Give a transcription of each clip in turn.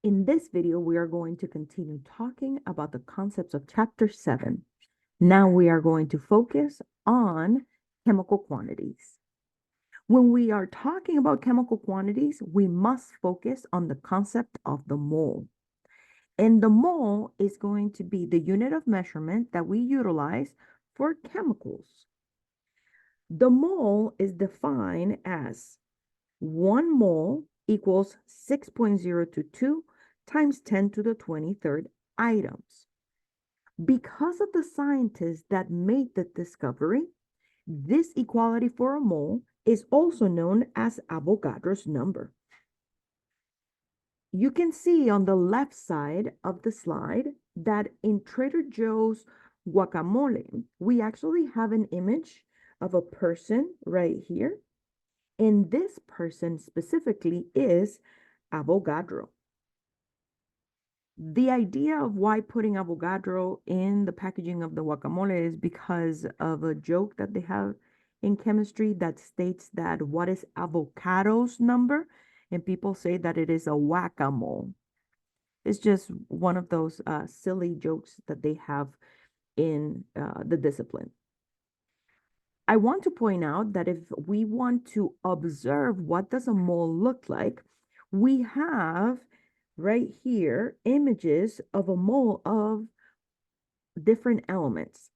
In this video, we are going to continue talking about the concepts of Chapter 7. Now we are going to focus on chemical quantities. When we are talking about chemical quantities, we must focus on the concept of the mole. And the mole is going to be the unit of measurement that we utilize for chemicals. The mole is defined as 1 mole equals 6.022 times 10 to the 23rd items. Because of the scientists that made the discovery, this equality for a mole is also known as Avogadro's number. You can see on the left side of the slide that in Trader Joe's guacamole, we actually have an image of a person right here. And this person specifically is Avogadro. The idea of why putting Avogadro in the packaging of the guacamole is because of a joke that they have in chemistry that states that what is avocado's number? And people say that it is a whack-a-mole. It's just one of those silly jokes that they have in the discipline. I want to point out that if we want to observe what does a mole look like, we have right here images of a mole of different elements.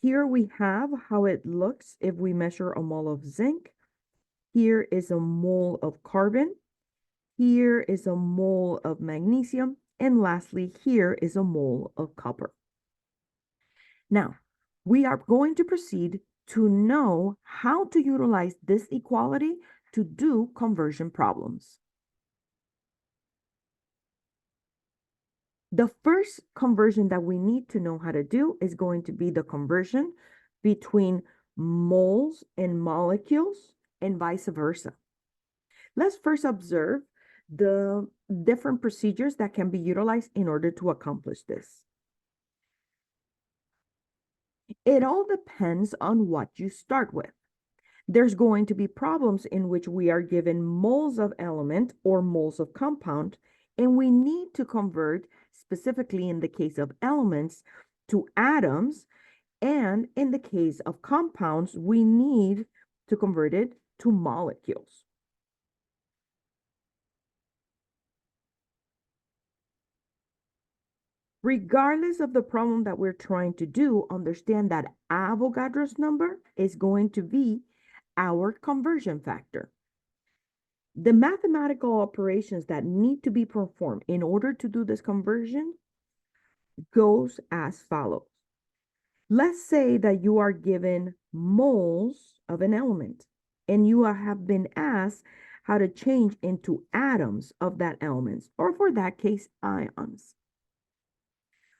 Here we have how it looks if we measure a mole of zinc. Here is a mole of carbon. Here is a mole of magnesium. And lastly, here is a mole of copper. Now, we are going to proceed to know how to utilize this equality to do conversion problems. The first conversion that we need to know how to do is going to be the conversion between moles and molecules and vice versa. Let's first observe the different procedures that can be utilized in order to accomplish this. It all depends on what you start with. There's going to be problems in which we are given moles of element or moles of compound, and we need to convert, specifically in the case of elements, to atoms, and in the case of compounds, we need to convert it to molecules. Regardless of the problem that we're trying to do, understand that Avogadro's number is going to be our conversion factor. The mathematical operations that need to be performed in order to do this conversion goes as follows. Let's say that you are given moles of an element and you have been asked how to change into atoms of that element, or for that case, ions.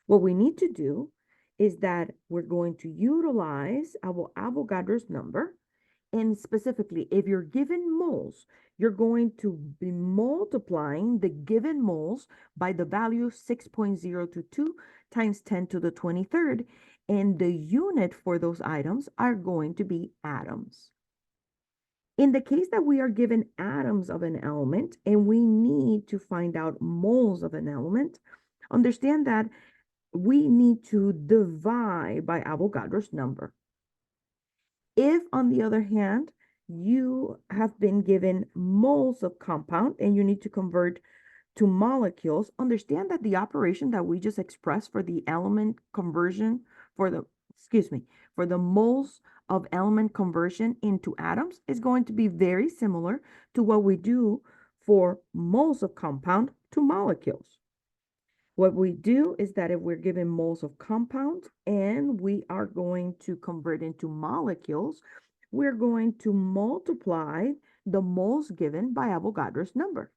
What we need to do is that we're going to utilize our Avogadro's number. And specifically, if you're given moles, you're going to be multiplying the given moles by the value 6.022 times 10 to the 23rd. And the unit for those items are going to be atoms. In the case that we are given atoms of an element and we need to find out moles of an element, understand that we need to divide by Avogadro's number. If, on the other hand, you have been given moles of compound and you need to convert to molecules, understand that the operation that we just expressed for the element conversion, for the moles of element conversion into atoms is going to be very similar to what we do for moles of compound to molecules. What we do is that if we're given moles of compound and we are going to convert into molecules, we're going to multiply the moles given by Avogadro's number.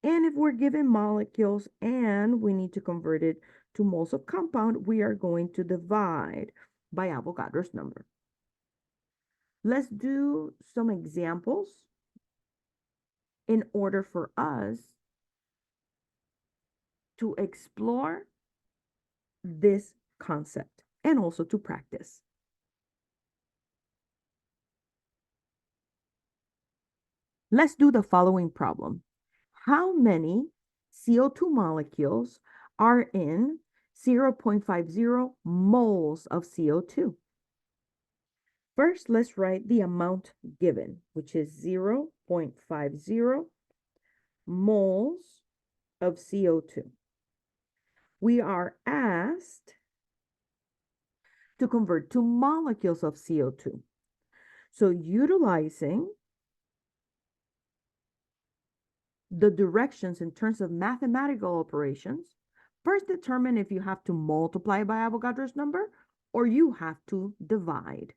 And if we're given molecules and we need to convert it to moles of compound, we are going to divide by Avogadro's number. Let's do some examples in order for us to explore this concept and also to practice. Let's do the following problem. How many CO2 molecules are in 0.50 moles of CO2. First, let's write the amount given, which is 0.50 moles of CO2. We are asked to convert to molecules of CO2. So utilizing the directions in terms of mathematical operations, first determine if you have to multiply by Avogadro's number or you have to divide.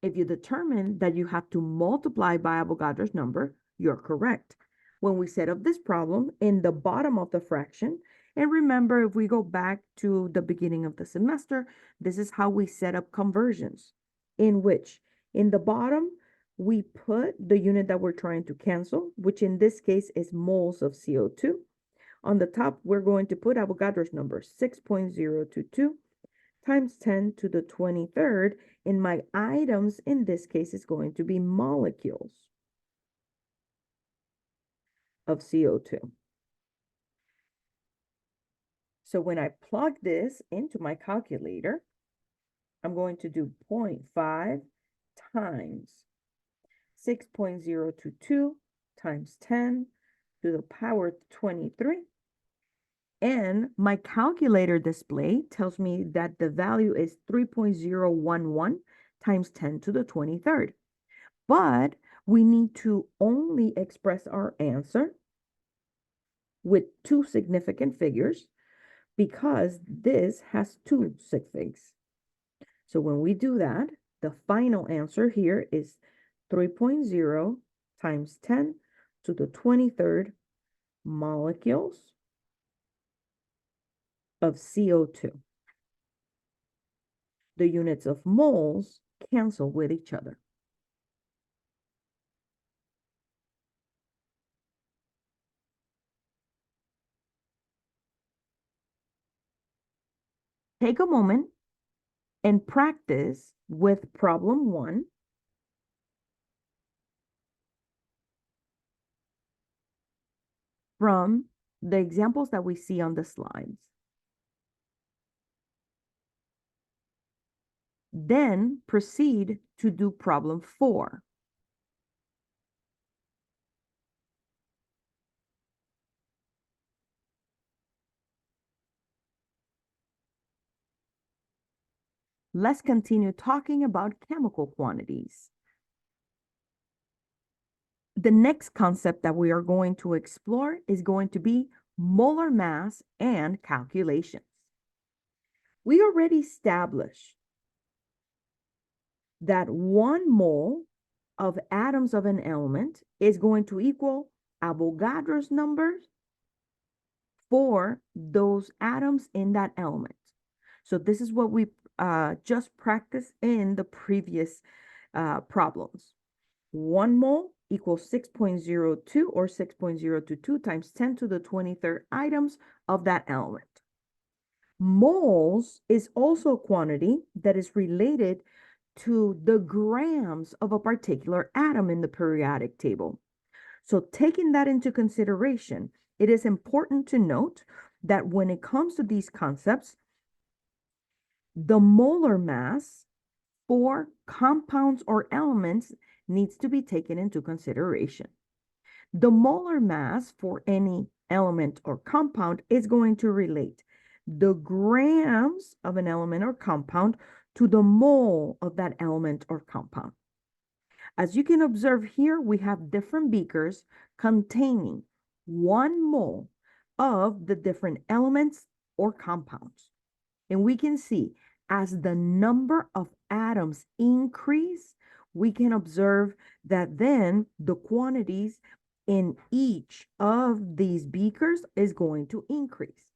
If you determine that you have to multiply by Avogadro's number, you're correct. When we set up this problem in the bottom of the fraction, and remember, if we go back to the beginning of the semester, this is how we set up conversions, in which in the bottom, we put the unit that we're trying to cancel, which in this case is moles of CO2. On the top, we're going to put Avogadro's number, 6.022 times 10 to the 23rd. And my items in this case is going to be molecules of CO2. So when I plug this into my calculator, I'm going to do 0.5 times 6.022 times 10 to the power 23. And my calculator display tells me that the value is 3.011 times 10 to the 23rd. But we need to only express our answer with two significant figures because this has two sig figs. So when we do that, the final answer here is 3.0 times 10 to the 23rd molecules of CO2. The units of moles cancel with each other. Take a moment and practice with problem 1. From the examples that we see on the slides. Then proceed to do problem 4. Let's continue talking about chemical quantities. The next concept that we are going to explore is going to be molar mass and calculations. We already established that 1 mole of atoms of an element is going to equal Avogadro's number for those atoms in that element. So this is what we just practiced in the previous problems. 1 mole equals 6.02 or 6.022 times 10 to the 23rd items of that element. Moles is also a quantity that is related to the grams of a particular atom in the periodic table. So taking that into consideration, it is important to note that when it comes to these concepts, the molar mass for compounds or elements needs to be taken into consideration. The molar mass for any element or compound is going to relate the grams of an element or compound to the mole of that element or compound. As you can observe here, we have different beakers containing 1 mole of the different elements or compounds. And we can see as the number of atoms increase, we can observe that then the quantities in each of these beakers is going to increase.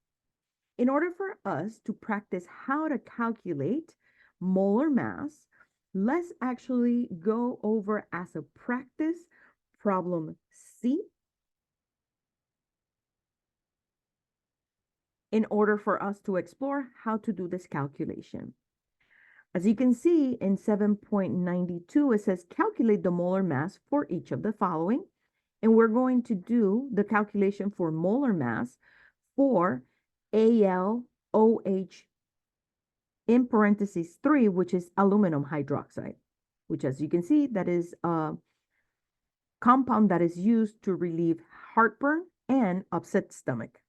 In order for us to practice how to calculate molar mass, let's actually go over as a practice problem C in order for us to explore how to do this calculation. As you can see in 7.92, it says calculate the molar mass for each of the following. And we're going to do the calculation for molar mass for AlOH in parentheses 3, which is aluminum hydroxide, which, as you can see, that is a compound that is used to relieve heartburn and upset stomach.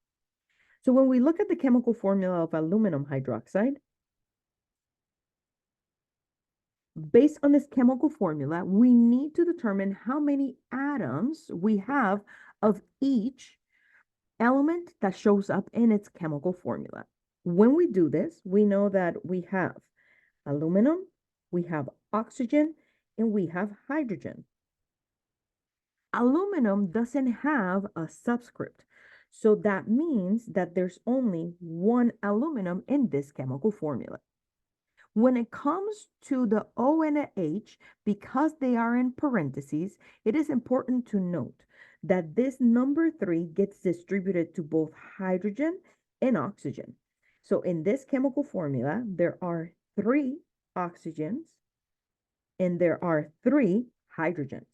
So when we look at the chemical formula of aluminum hydroxide, based on this chemical formula, we need to determine how many atoms we have of each element that shows up in its chemical formula. When we do this, we know that we have aluminum, we have oxygen, and we have hydrogen. Aluminum doesn't have a subscript, so that means that there's only one aluminum in this chemical formula. When it comes to the O and the H, because they are in parentheses, it is important to note that this number 3 gets distributed to both hydrogen and oxygen. So in this chemical formula, there are 3 oxygens and there are 3 hydrogens.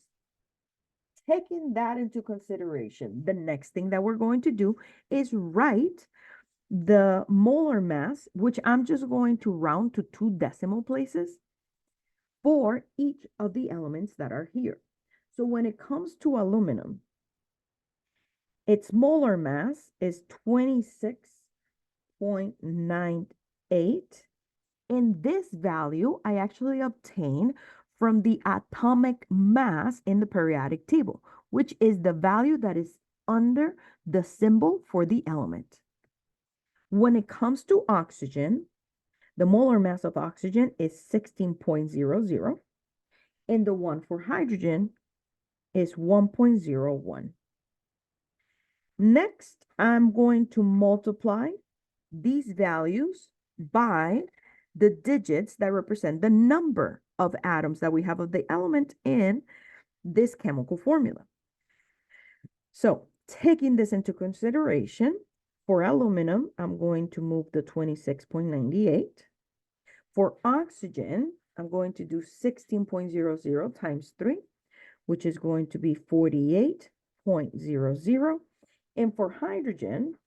Taking that into consideration, the next thing that we're going to do is write the molar mass, which I'm just going to round to 2 decimal places for each of the elements that are here. So when it comes to aluminum, its molar mass is 26.98. And this value I actually obtained from the atomic mass in the periodic table, which is the value that is under the symbol for the element. When it comes to oxygen, the molar mass of oxygen is 16.00, and the one for hydrogen is 1.01. Next, I'm going to multiply these values by the digits that represent the number of atoms that we have of the element in this chemical formula. So taking this into consideration, for aluminum, I'm going to move the 26.98. For oxygen, I'm going to do 16.00 times 3, which is going to be 48.00. And for hydrogen,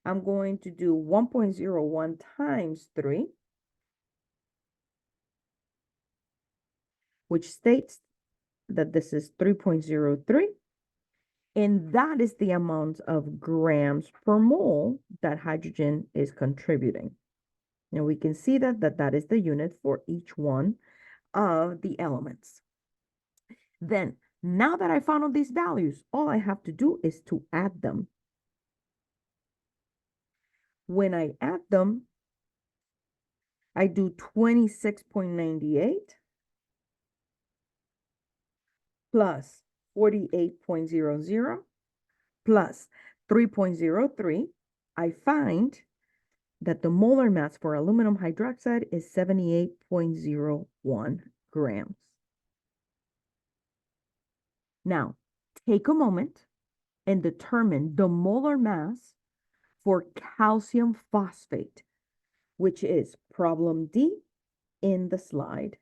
I'm going to do 1.01 times 3, which states that this is 3.03. And that is the amount of grams per mole that hydrogen is contributing. And we can see that is the unit for each one of the elements. Then, now that I found out these values, all I have to do is to add them. When I add them, I do 26.98 plus 48.00 plus 3.03. I find that the molar mass for aluminum hydroxide is 78.01 grams. Now, take a moment and determine the molar mass for calcium phosphate, which is problem D in the slide.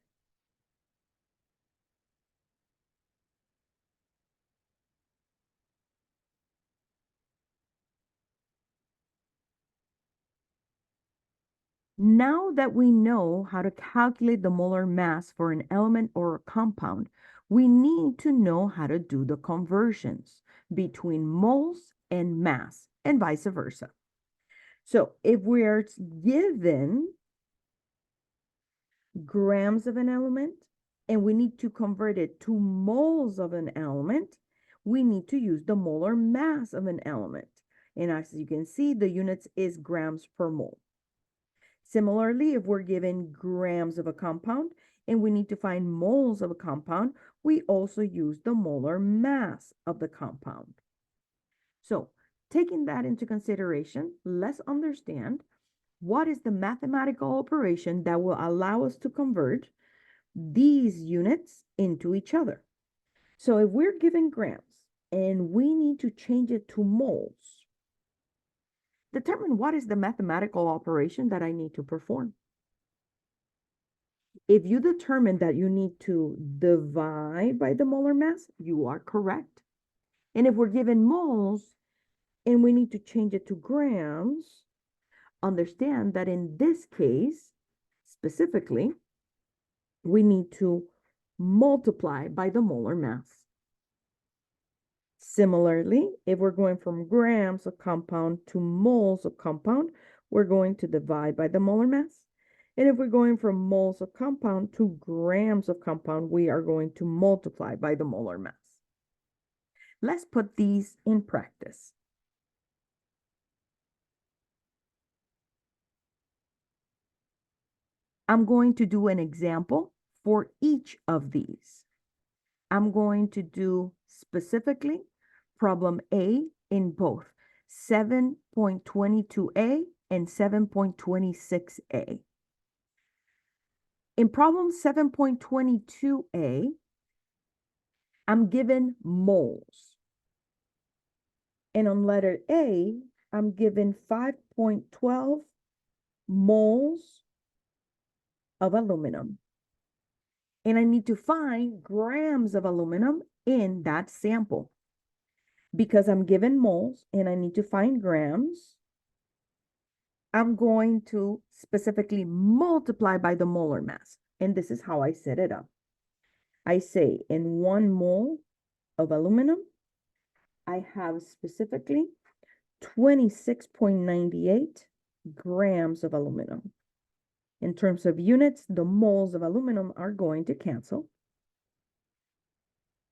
Now that we know how to calculate the molar mass for an element or a compound, we need to know how to do the conversions between moles and mass and vice versa. So if we're given grams of an element and we need to convert it to moles of an element, we need to use the molar mass of an element. And as you can see, the units is grams per mole. Similarly, if we're given grams of a compound and we need to find moles of a compound, we also use the molar mass of the compound. So taking that into consideration, let's understand what is the mathematical operation that will allow us to convert these units into each other. So if we're given grams and we need to change it to moles, determine what is the mathematical operation that I need to perform. If you determine that you need to divide by the molar mass, you are correct. And if we're given moles and we need to change it to grams, understand that in this case, specifically, we need to multiply by the molar mass. Similarly, if we're going from grams of compound to moles of compound, we're going to divide by the molar mass. And if we're going from moles of compound to grams of compound, we are going to multiply by the molar mass. Let's put these in practice. I'm going to do an example for each of these. I'm going to do specifically problem A in both 7.22a and 7.26a. In problem 7.22a, I'm given moles. And on letter A, I'm given 5.12 moles of aluminum. And I need to find grams of aluminum in that sample. Because I'm given moles and I need to find grams, I'm going to specifically multiply by the molar mass. And this is how I set it up. I say in 1 mole of aluminum, I have specifically 26.98 grams of aluminum. In terms of units, the moles of aluminum are going to cancel.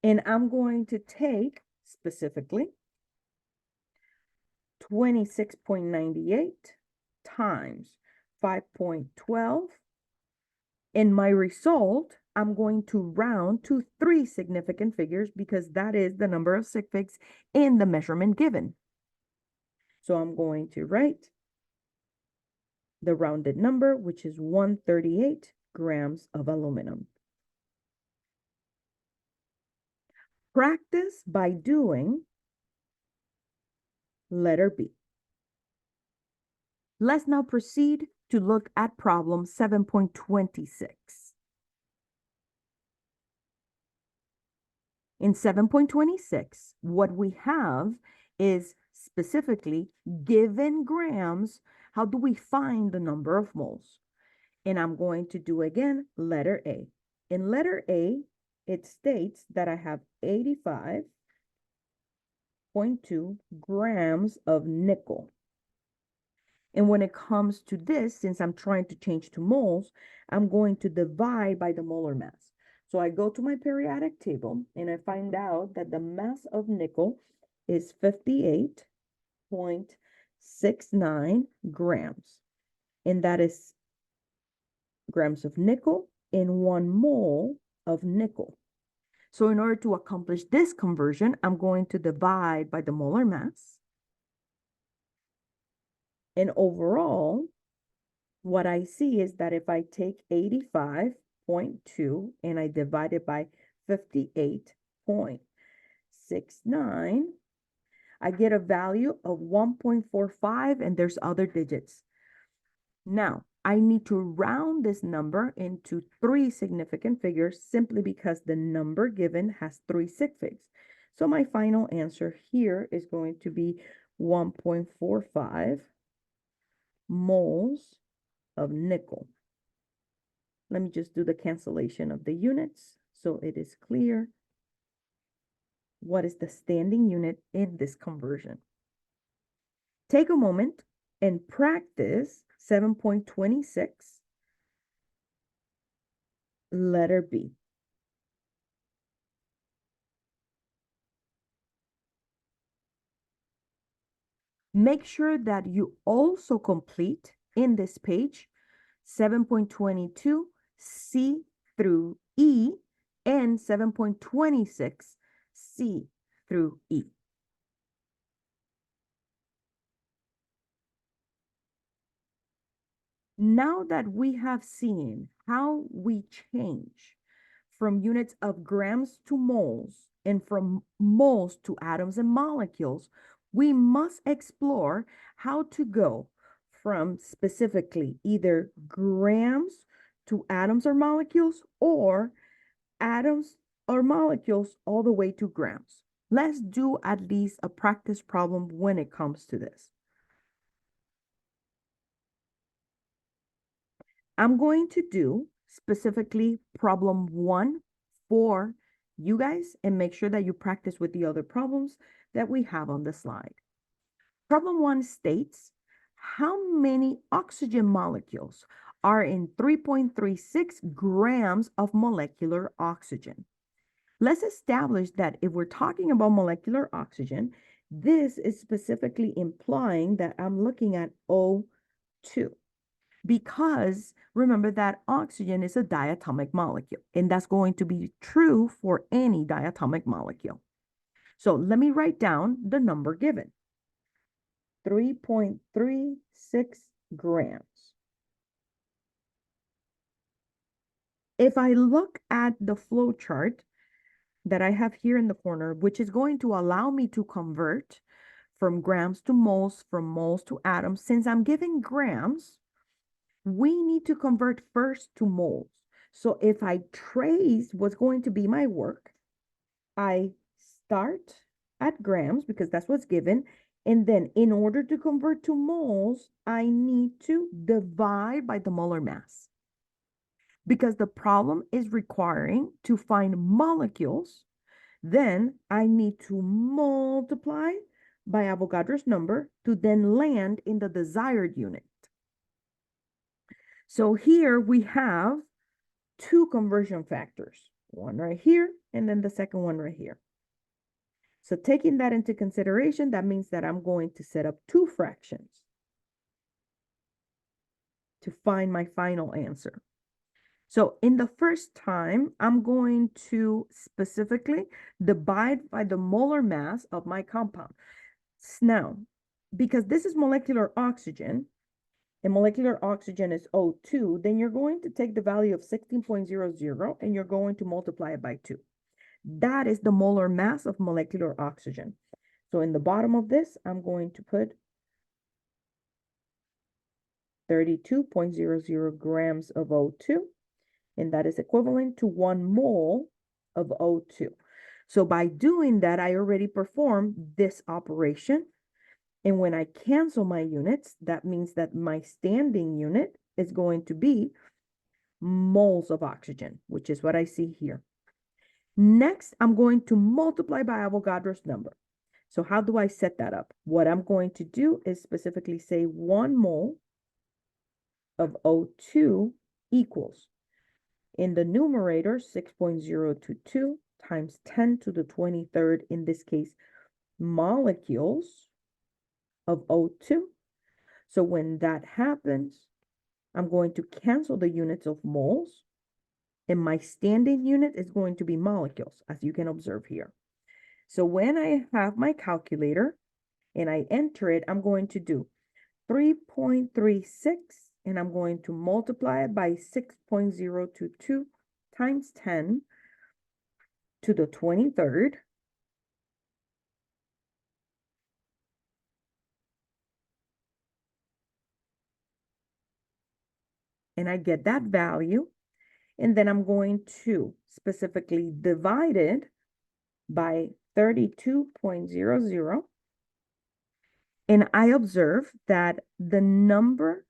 And I'm going to take specifically 26.98 times 5.12. In my result, I'm going to round to 3 significant figures because that is the number of sig figs in the measurement given. So I'm going to write the rounded number, which is 138 grams of aluminum. Practice by doing letter B. Let's now proceed to look at problem 7.26. In 7.26, what we have is specifically given grams, how do we find the number of moles? And I'm going to do again letter A. In letter A, it states that I have 85.2 grams of nickel. And when it comes to this, since I'm trying to change to moles, I'm going to divide by the molar mass. So I go to my periodic table and I find out that the mass of nickel is 58.69 grams. And that is grams of nickel in 1 mole of nickel. So in order to accomplish this conversion, I'm going to divide by the molar mass. And overall, what I see is that if I take 85.2 and I divide it by 58.69, I get a value of 1.45, and there's other digits. Now, I need to round this number into 3 significant figures simply because the number given has 3 sig figs. So my final answer here is going to be 1.45 moles of nickel. Let me just do the cancellation of the units so it is clear what is the standing unit in this conversion. Take a moment and practice 7.26, letter B. Make sure that you also complete in this page 7.22 C through E and 7.26 C through E. Now that we have seen how we change from units of grams to moles and from moles to atoms and molecules, we must explore how to go from specifically either grams to atoms or molecules, or atoms or molecules all the way to grams. Let's do at least a practice problem when it comes to this. I'm going to do specifically problem 1 for you guys and make sure that you practice with the other problems that we have on the slide. Problem 1 states, how many oxygen molecules are in 3.36 grams of molecular oxygen? Let's establish that if we're talking about molecular oxygen, this is specifically implying that I'm looking at O2. Because remember that oxygen is a diatomic molecule, and that's going to be true for any diatomic molecule. So let me write down the number given. 3.36 grams. If I look at the flow chart that I have here in the corner, which is going to allow me to convert from grams to moles, from moles to atoms, since I'm giving grams, we need to convert first to moles. So if I trace what's going to be my work, I start at grams because that's what's given. And then in order to convert to moles, I need to divide by the molar mass. Because the problem is requiring to find molecules, then I need to multiply by Avogadro's number to then land in the desired unit. So here we have two conversion factors, one right here, and then the second one right here. So taking that into consideration, that means that I'm going to set up two fractions to find my final answer. So in the first time, I'm going to specifically divide by the molar mass of my compound. Now, because this is molecular oxygen, and molecular oxygen is O2, then you're going to take the value of 16.00 and you're going to multiply it by 2. That is the molar mass of molecular oxygen. So in the bottom of this, I'm going to put 32.00 grams of O2, and that is equivalent to 1 mole of O2. So by doing that, I already performed this operation. And when I cancel my units, that means that my standing unit is going to be moles of oxygen, which is what I see here. Next, I'm going to multiply by Avogadro's number. So how do I set that up? What I'm going to do is specifically say 1 mole of O2 equals, in the numerator, 6.022 times 10 to the 23rd, in this case, molecules of O2. So when that happens, I'm going to cancel the units of moles, and my standing unit is going to be molecules, as you can observe here. So when I have my calculator and I enter it, I'm going to do 3.36, and I'm going to multiply it by 6.022 times 10 to the 23rd. And I get that value. And then I'm going to specifically divide it by 32.00. And I observe that the number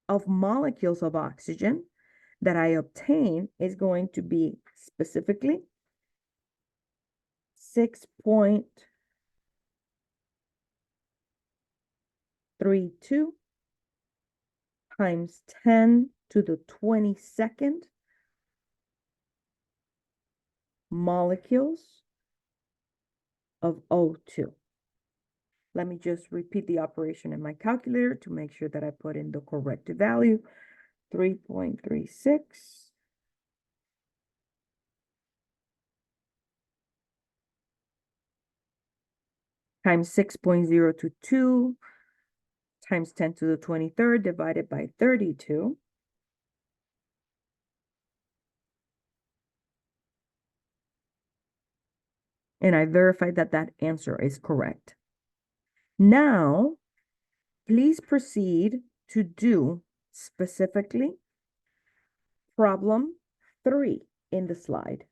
of molecules of oxygen that I obtain is going to be specifically 6.32 times 10 to the 22nd molecules of O2. Let me just repeat the operation in my calculator to make sure that I put in the correct value. 3.36 times 6.022 times 10 to the 23rd divided by 32. And I verified that that answer is correct. Now, please proceed to do specifically problem 3 in the slide.